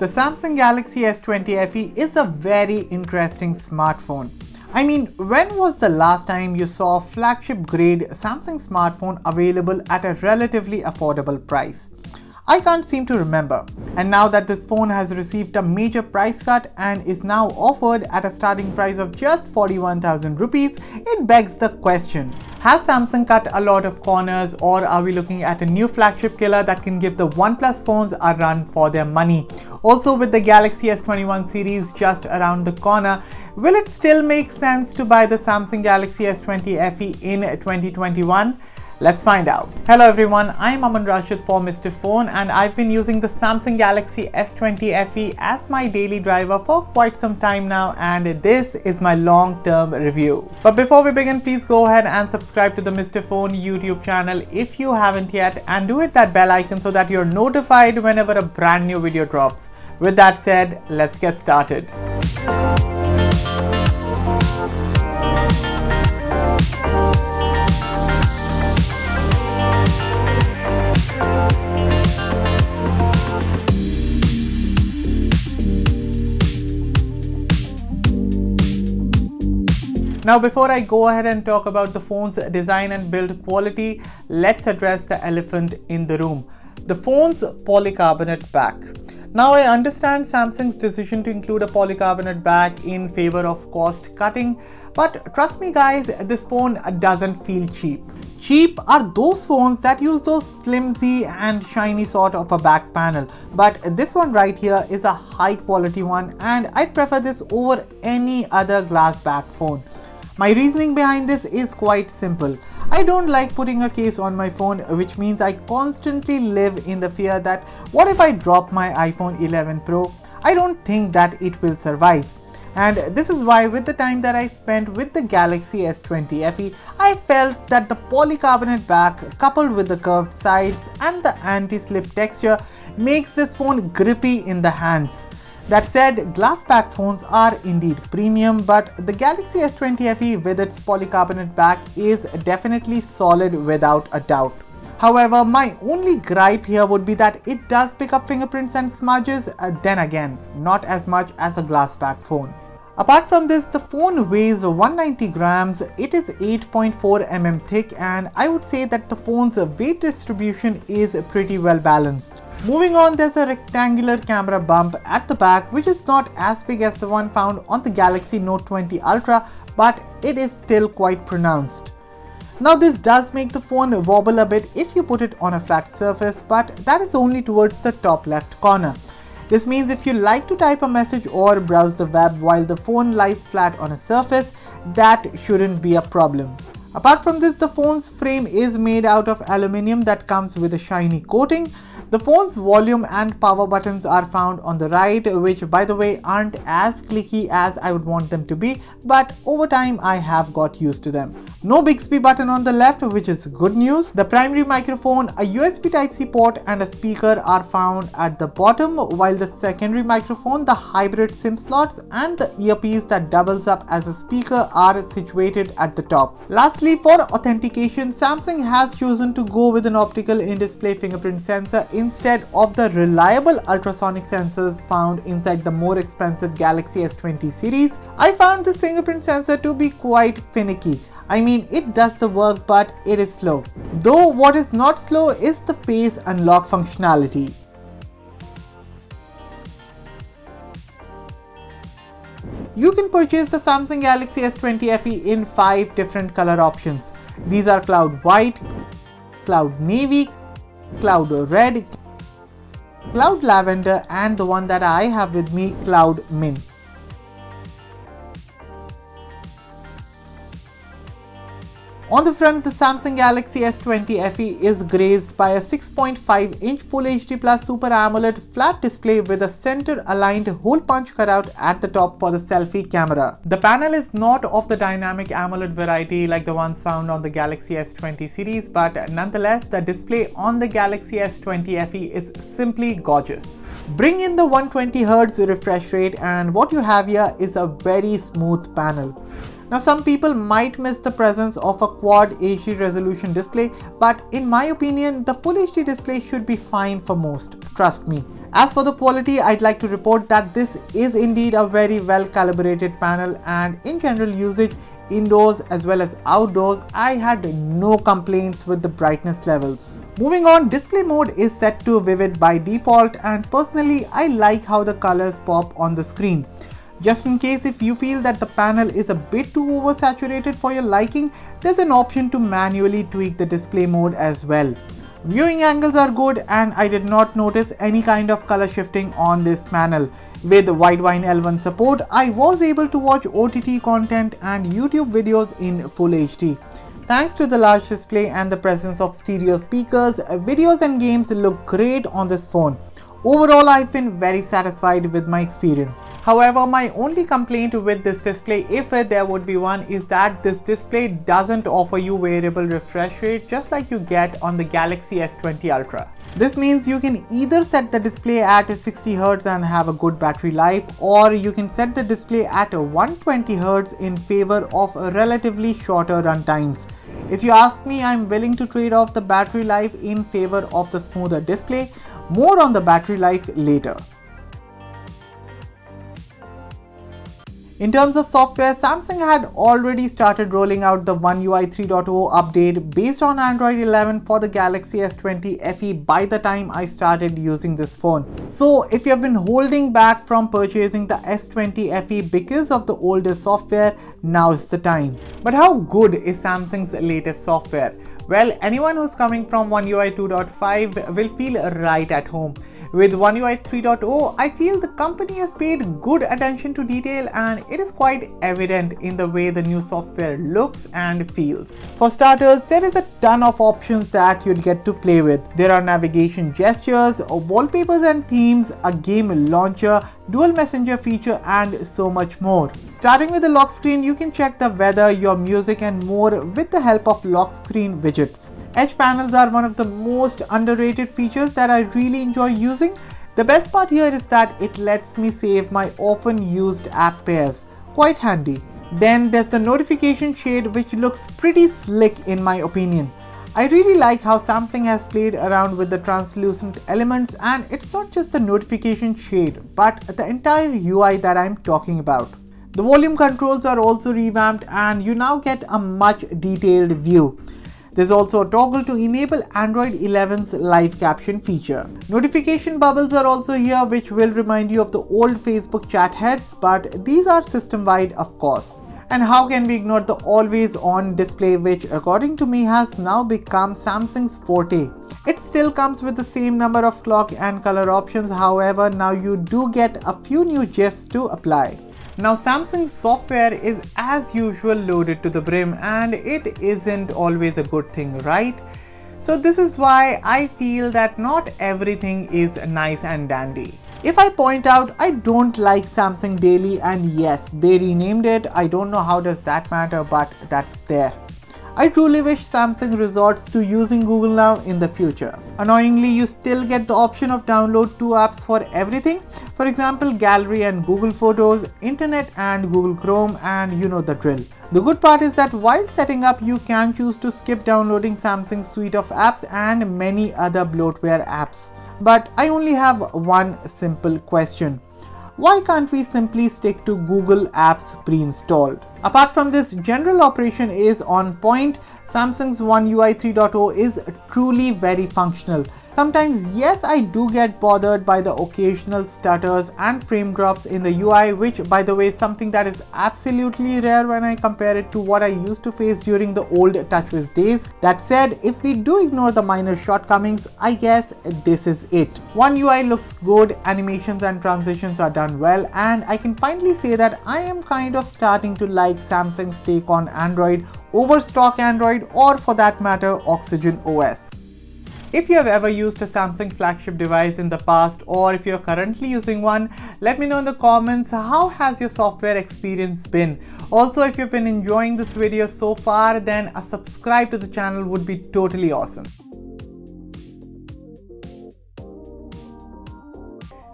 The Samsung Galaxy S20 FE is a very interesting smartphone. I mean, when was the last time you saw a flagship grade Samsung smartphone available at a relatively affordable price? I can't seem to remember. And now that this phone has received a major price cut and is now offered at a starting price of just 41,000 rupees, it begs the question, has Samsung cut a lot of corners, or are we looking at a new flagship killer that can give the OnePlus phones a run for their money? Also, with the Galaxy S21 series just around the corner, will it still make sense to buy the Samsung Galaxy S20 FE in 2021? Let's find out. Hello everyone, I'm Amit for Mr. Phone, and I've been using the Samsung Galaxy S20 FE as my daily driver for quite some time now, and this is my long-term review. But before we begin, please go ahead and subscribe to the Mr. Phone YouTube channel if you haven't yet, and do hit that bell icon so that you're notified whenever a brand new video drops. With that said, let's get started. Now, before I go ahead and talk about the phone's design and build quality, let's address the elephant in the room, the phone's polycarbonate back. Now, I understand Samsung's decision to include a polycarbonate back in favor of cost cutting, but trust me guys, this phone doesn't feel cheap. Cheap are those phones that use those flimsy and shiny sort of a back panel, but this one right here is a high quality one, and I'd prefer this over any other glass back phone. My reasoning behind this is quite simple. I don't like putting a case on my phone, which means I constantly live in the fear that what if I drop my iPhone 11 Pro? I don't think that it will survive. And this is why with the time that I spent with the Galaxy S20 FE, I felt that the polycarbonate back coupled with the curved sides and the anti-slip texture makes this phone grippy in the hands. That said, glass back phones are indeed premium, but the Galaxy S20 FE with its polycarbonate back is definitely solid without a doubt. However, my only gripe here would be that it does pick up fingerprints and smudges, then again, not as much as a glass back phone. Apart from this, the phone weighs 190 grams, it is 8.4 mm thick, and I would say that the phone's weight distribution is pretty well balanced. Moving on, there's a rectangular camera bump at the back, which is not as big as the one found on the Galaxy Note 20 Ultra, but it is still quite pronounced. Now, this does make the phone wobble a bit if you put it on a flat surface, but that is only towards the top left corner. This means if you like to type a message or browse the web while the phone lies flat on a surface, that shouldn't be a problem. Apart from this, the phone's frame is made out of aluminium that comes with a shiny coating. The phone's volume and power buttons are found on the right, which by the way aren't as clicky as I would want them to be, but over time I have got used to them. No Bixby button on the left, which is good news. The primary microphone, a USB Type-C port and a speaker are found at the bottom, while the secondary microphone, the hybrid SIM slots and the earpiece that doubles up as a speaker are situated at the top. Lastly, for authentication, Samsung has chosen to go with an optical in-display fingerprint sensor instead of the reliable ultrasonic sensors found inside the more expensive Galaxy S20 series. I found this fingerprint sensor to be quite finicky. I mean, it does the work, but it is slow. Though what is not slow is the face unlock functionality. You can purchase the Samsung Galaxy S20 FE in 5 different color options. These are Cloud White, Cloud Navy, Cloud Red, Cloud Lavender, and the one that I have with me, Cloud Mint. On the front, the Samsung Galaxy S20 FE is graced by a 6.5-inch Full HD Plus Super AMOLED flat display with a center-aligned hole punch cutout at the top for the selfie camera. The panel is not of the dynamic AMOLED variety like the ones found on the Galaxy S20 series, but nonetheless, the display on the Galaxy S20 FE is simply gorgeous. Bring in the 120Hz refresh rate, and what you have here is a very smooth panel. Now, some people might miss the presence of a quad HD resolution display, but in my opinion, the Full HD display should be fine for most. Trust me. As for the quality, I'd like to report that this is indeed a very well calibrated panel, and in general usage indoors as well as outdoors, I had no complaints with the brightness levels. Moving on, display mode is set to vivid by default, and personally I like how the colors pop on the screen. Just in case if you feel that the panel is a bit too oversaturated for your liking, there's an option to manually tweak the display mode as well. Viewing angles are good, and I did not notice any kind of color shifting on this panel. With Widevine L1 support, I was able to watch OTT content and YouTube videos in full HD. Thanks to the large display and the presence of stereo speakers, videos and games look great on this phone. Overall, I've been very satisfied with my experience. However, my only complaint with this display, if there would be one, is that this display doesn't offer you variable refresh rate just like you get on the Galaxy S20 Ultra. This means you can either set the display at 60Hz and have a good battery life, or you can set the display at 120Hz in favor of relatively shorter run times. If you ask me, I'm willing to trade off the battery life in favor of the smoother display. More on the battery life later. In terms of software, Samsung had already started rolling out the One UI 3.0 update based on Android 11 for the Galaxy S20 FE by the time I started using this phone. So if you have been holding back from purchasing the S20 FE because of the older software, now is the time. But how good is Samsung's latest software? Well, anyone who's coming from One UI 2.5 will feel right at home. With One UI 3.0, I feel the company has paid good attention to detail, and it is quite evident in the way the new software looks and feels. For starters, there is a ton of options that you'd get to play with. There are navigation gestures, wallpapers and themes, a game launcher, dual messenger feature, and so much more. Starting with the lock screen, you can check the weather, your music and more with the help of lock screen widgets. Edge panels are one of the most underrated features that I really enjoy using. The best part here is that it lets me save my often used app pairs. Quite handy. Then there's the notification shade, which looks pretty slick in my opinion. I really like how Samsung has played around with the translucent elements, and it's not just the notification shade but the entire UI that I'm talking about. The volume controls are also revamped, and you now get a much detailed view. There's also a toggle to enable Android 11's live caption feature. Notification bubbles are also here, which will remind you of the old Facebook chat heads, but these are system-wide of course. And how can we ignore the always on display, which according to me has now become Samsung's forte. It still comes with the same number of clock and color options, however now you do get a few new GIFs to apply. Now Samsung's software is as usual loaded to the brim, and it isn't always a good thing, right? So this is why I feel that not everything is nice and dandy. If I point out I don't like Samsung Daily, and yes, they renamed it, I don't know how does that matter, but that's there. I truly wish Samsung resorts to using Google Now in the future. Annoyingly, you still get the option of download 2 apps for everything. For example, Gallery and Google Photos, Internet and Google Chrome, and you know the drill. The good part is that while setting up, you can choose to skip downloading Samsung's suite of apps and many other bloatware apps. But I only have one simple question. Why can't we simply stick to Google apps pre-installed? Apart from this, general operation is on point. Samsung's One UI 3.0 is truly very functional. Sometimes, yes, I do get bothered by the occasional stutters and frame drops in the UI, which by the way is something that is absolutely rare when I compare it to what I used to face during the old TouchWiz days. That said, if we do ignore the minor shortcomings, I guess this is it. One UI looks good, animations and transitions are done well, and I can finally say that I am kind of starting to like Samsung's take on Android over stock Android, or for that matter, Oxygen OS. If you have ever used a Samsung flagship device in the past, or if you're currently using one, let me know in the comments how has your software experience been. Also, if you've been enjoying this video so far, then a subscribe to the channel would be totally awesome.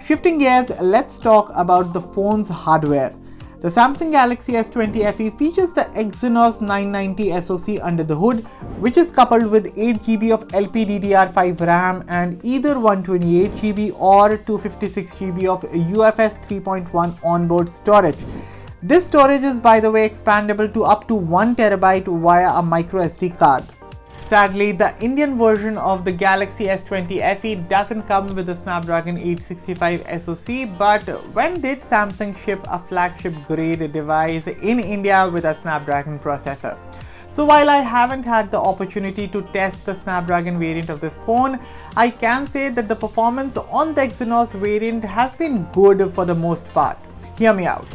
Shifting gears, let's talk about the phone's hardware. The Samsung Galaxy S20 FE features the Exynos 990 SoC under the hood, which is coupled with 8GB of LPDDR5 RAM and either 128GB or 256GB of UFS 3.1 onboard storage. This storage is, by the way, expandable to up to 1TB via a microSD card. Sadly, the Indian version of the Galaxy S20 FE doesn't come with the Snapdragon 865 SoC, but when did Samsung ship a flagship grade device in India with a Snapdragon processor? So while I haven't had the opportunity to test the Snapdragon variant of this phone, I can say that the performance on the Exynos variant has been good for the most part. Hear me out.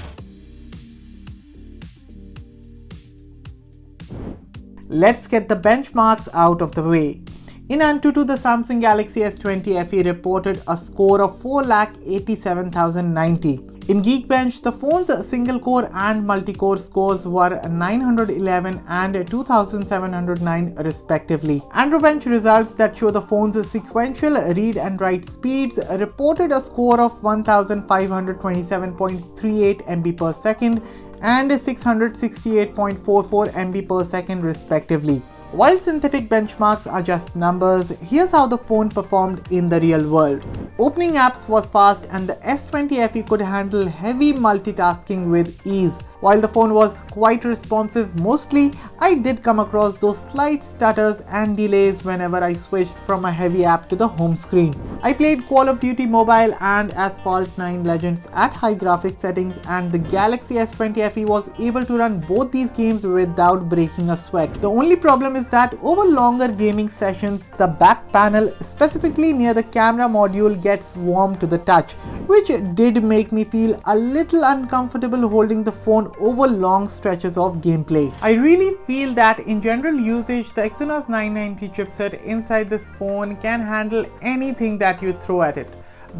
Let's get the benchmarks out of the way. In Antutu, the Samsung Galaxy S20 FE reported a score of 4,87,090. In Geekbench, the phone's single-core and multi-core scores were 911 and 2,709 respectively. Androbench results that show the phone's sequential read and write speeds reported a score of 1,527.38 MB per second and 668.44 MB per second respectively. While synthetic benchmarks are just numbers, here's how the phone performed in the real world. Opening apps was fast and the S20 FE could handle heavy multitasking with ease. While the phone was quite responsive mostly, I did come across those slight stutters and delays whenever I switched from a heavy app to the home screen. I played Call of Duty Mobile and Asphalt 9 Legends at high graphics settings, and the Galaxy S20 FE was able to run both these games without breaking a sweat. The only problem is that over longer gaming sessions, the back panel, specifically near the camera module, gets warm to the touch, which did make me feel a little uncomfortable holding the phone over long stretches of gameplay. I really feel that in general usage, the Exynos 990 chipset inside this phone can handle anything that you throw at it.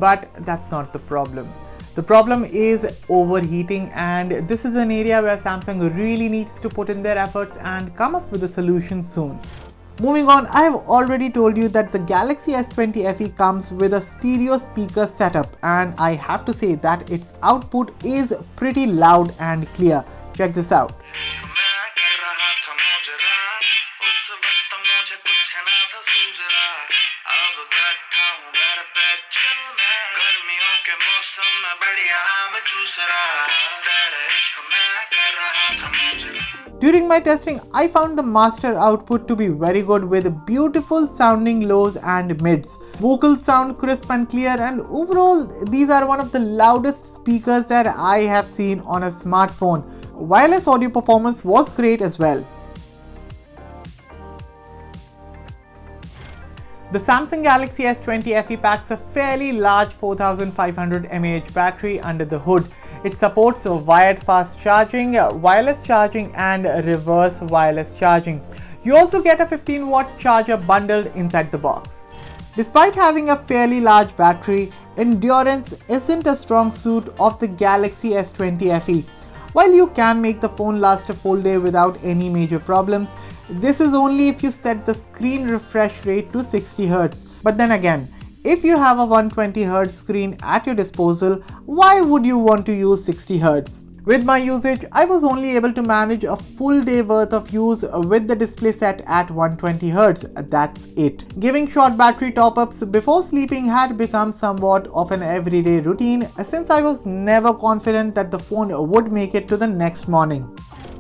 But that's not the problem. The problem is overheating, and this is an area where Samsung really needs to put in their efforts and come up with a solution soon. Moving on, I have already told you that the Galaxy S20 FE comes with a stereo speaker setup, and I have to say that its output is pretty loud and clear. Check this out. During my testing, I found the master output to be very good with beautiful sounding lows and mids. Vocals sound crisp and clear, and overall these are one of the loudest speakers that I have seen on a smartphone. Wireless audio performance was great as well. The Samsung Galaxy S20 FE packs a fairly large 4500 mAh battery under the hood. It supports wired fast charging, wireless charging and reverse wireless charging. You also get a 15-watt charger bundled inside the box. Despite having a fairly large battery, endurance isn't a strong suit of the Galaxy S20 FE. While you can make the phone last a full day without any major problems, this is only if you set the screen refresh rate to 60Hz. But then again, if you have a 120Hz screen at your disposal, why would you want to use 60Hz? With my usage, I was only able to manage a full day worth of use with the display set at 120Hz. That's it. Giving short battery top-ups before sleeping had become somewhat of an everyday routine, since I was never confident that the phone would make it to the next morning.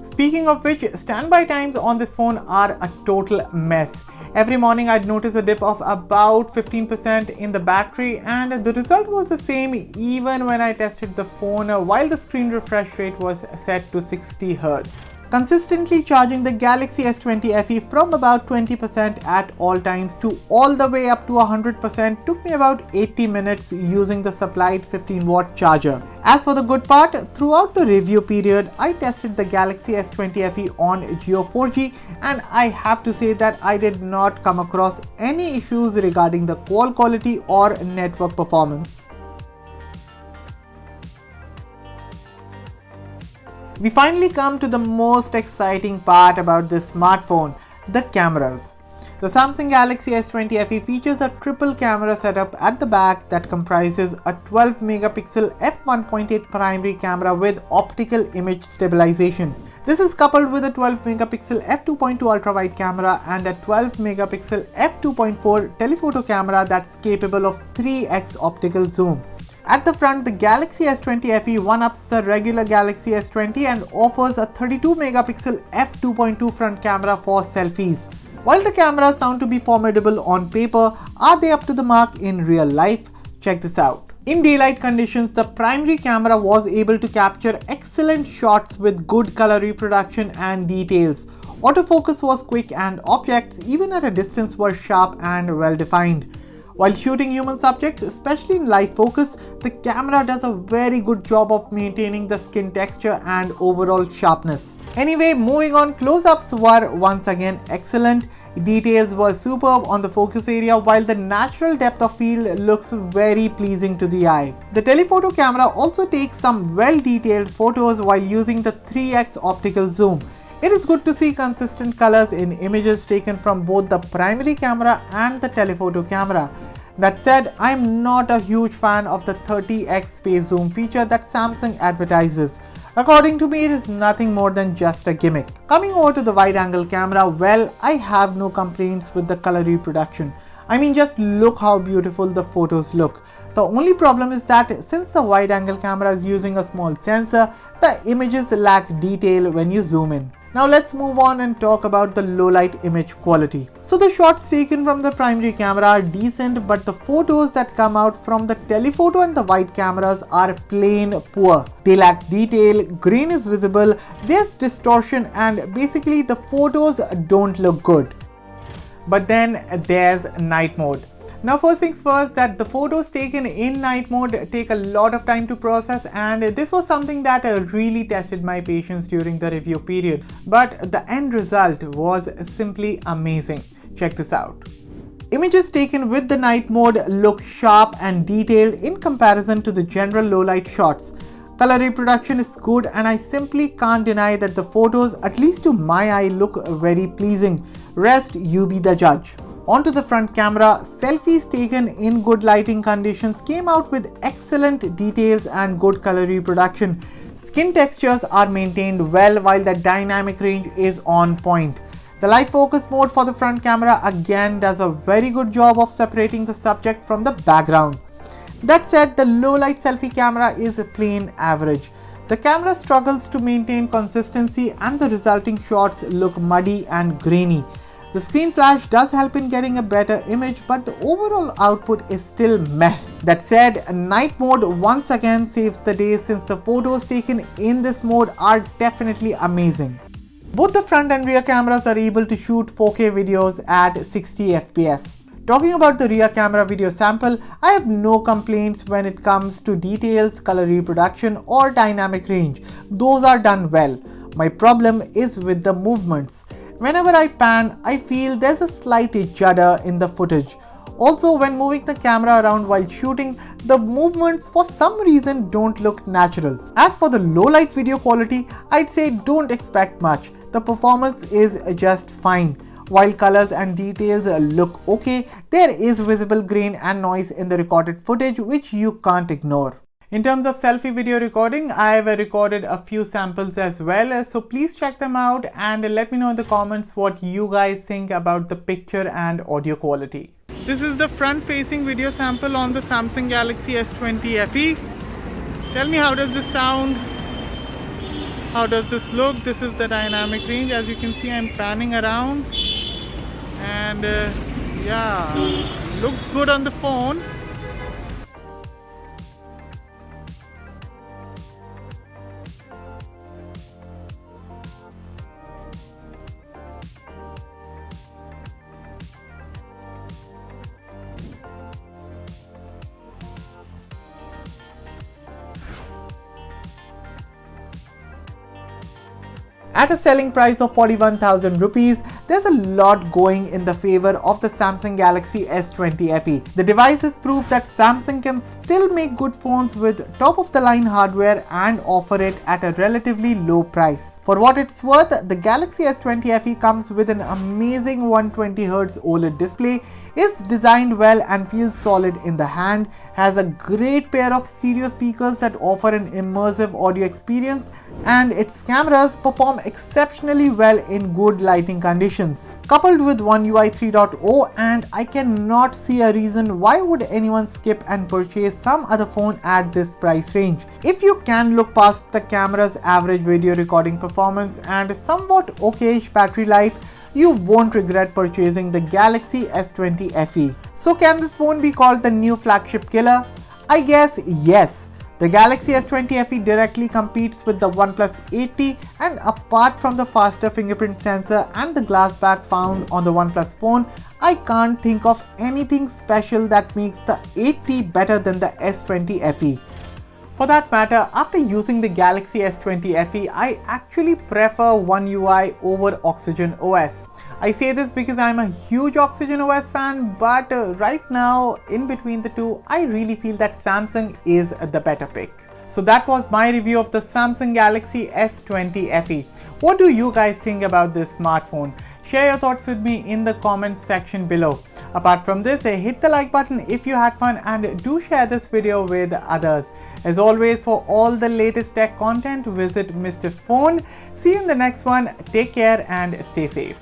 Speaking of which, standby times on this phone are a total mess. Every morning I'd notice a dip of about 15% in the battery, and the result was the same even when I tested the phone while the screen refresh rate was set to 60Hz. Consistently charging the Galaxy S20 FE from about 20% at all times to all the way up to 100% took me about 80 minutes using the supplied 15-watt charger. As for the good part, throughout the review period, I tested the Galaxy S20 FE on Jio 4G, and I have to say that I did not come across any issues regarding the call quality or network performance. We finally come to the most exciting part about this smartphone, the cameras. The Samsung Galaxy S20 FE features a triple camera setup at the back that comprises a 12 megapixel f1.8 primary camera with optical image stabilization. This is coupled with a 12 megapixel f2.2 ultra-wide camera and a 12 megapixel f2.4 telephoto camera that's capable of 3x optical zoom. At the front, the Galaxy S20 FE one-ups the regular Galaxy S20 and offers a 32 megapixel f2.2 front camera for selfies. While the cameras sound to be formidable on paper, are they up to the mark in real life? Check this out. In daylight conditions, the primary camera was able to capture excellent shots with good color reproduction and details. Autofocus was quick and objects, even at a distance, were sharp and well defined. While shooting human subjects, especially in live focus, the camera does a very good job of maintaining the skin texture and overall sharpness. Anyway, moving on, close-ups were once again excellent. Details were superb on the focus area, while the natural depth of field looks very pleasing to the eye. The telephoto camera also takes some well-detailed photos while using the 3x optical zoom. It is good to see consistent colors in images taken from both the primary camera and the telephoto camera. That said, I am not a huge fan of the 30x space zoom feature that Samsung advertises. According to me, it is nothing more than just a gimmick. Coming over to the wide-angle camera, well, I have no complaints with the color reproduction. I mean, just look how beautiful the photos look. The only problem is that since the wide-angle camera is using a small sensor, the images lack detail when you zoom in. Now let's move on and talk about the low light image quality. So the shots taken from the primary camera are decent, but the photos that come out from the telephoto and the wide cameras are plain poor. They lack detail, grain is visible, there's distortion, and basically the photos don't look good. But then there's night mode. Now first things first, that the photos taken in night mode take a lot of time to process, and this was something that really tested my patience during the review period. But the end result was simply amazing. Check this out. Images taken with the night mode look sharp and detailed in comparison to the general low light shots. Color reproduction is good, and I simply can't deny that the photos, at least to my eye, look very pleasing. Rest, you be the judge. Onto the front camera, selfies taken in good lighting conditions came out with excellent details and good color reproduction. Skin textures are maintained well, while the dynamic range is on point. The live focus mode for the front camera again does a very good job of separating the subject from the background. That said, the low light selfie camera is plain average. The camera struggles to maintain consistency and the resulting shots look muddy and grainy. The screen flash does help in getting a better image, but the overall output is still meh. That said, night mode once again saves the day, since the photos taken in this mode are definitely amazing. Both the front and rear cameras are able to shoot 4K videos at 60 FPS. Talking about the rear camera video sample, I have no complaints when it comes to details, color reproduction, or dynamic range. Those are done well. My problem is with the movements. Whenever I pan, I feel there's a slight judder in the footage. Also, when moving the camera around while shooting, the movements for some reason don't look natural. As for the low light video quality, I'd say don't expect much. The performance is just fine. While colors and details look okay, there is visible grain and noise in the recorded footage which you can't ignore. In terms of selfie video recording, I've recorded a few samples as well, so please check them out and let me know in the comments what you guys think about the picture and audio quality. This is the front-facing video sample on the Samsung Galaxy S20 FE. Tell me, how does this sound? How does this look? This is the dynamic range. As you can see, I'm panning around, and yeah, looks good on the phone. At a selling price of 41,000 rupees, there's a lot going in the favor of the Samsung Galaxy S20 FE. The device is proof that Samsung can still make good phones with top-of-the-line hardware and offer it at a relatively low price. For what it's worth, the Galaxy S20 FE comes with an amazing 120Hz OLED display, is designed well and feels solid in the hand, has a great pair of stereo speakers that offer an immersive audio experience, and its cameras perform exceptionally well in good lighting conditions. Coupled with One UI 3.0, and I cannot see a reason why would anyone skip and purchase some other phone at this price range. If you can look past the camera's average video recording performance and somewhat okayish battery life, you won't regret purchasing the Galaxy S20 FE. So can this phone be called the new flagship killer? I guess yes. The Galaxy S20 FE directly competes with the OnePlus 80, and apart from the faster fingerprint sensor and the glass back found on the OnePlus phone, I can't think of anything special that makes the 80 better than the S20 FE. For that matter, after using the Galaxy S20 FE, I actually prefer One UI over Oxygen OS. I say this because I'm a huge Oxygen OS fan, but right now, in between the two, I really feel that Samsung is the better pick. So that was my review of the Samsung Galaxy S20 FE. What do you guys think about this smartphone? Share your thoughts with me in the comment section below. Apart from this, hit the like button if you had fun, and do share this video with others. As always, for all the latest tech content, visit Mr. Phone. See you in the next one. Take care and stay safe.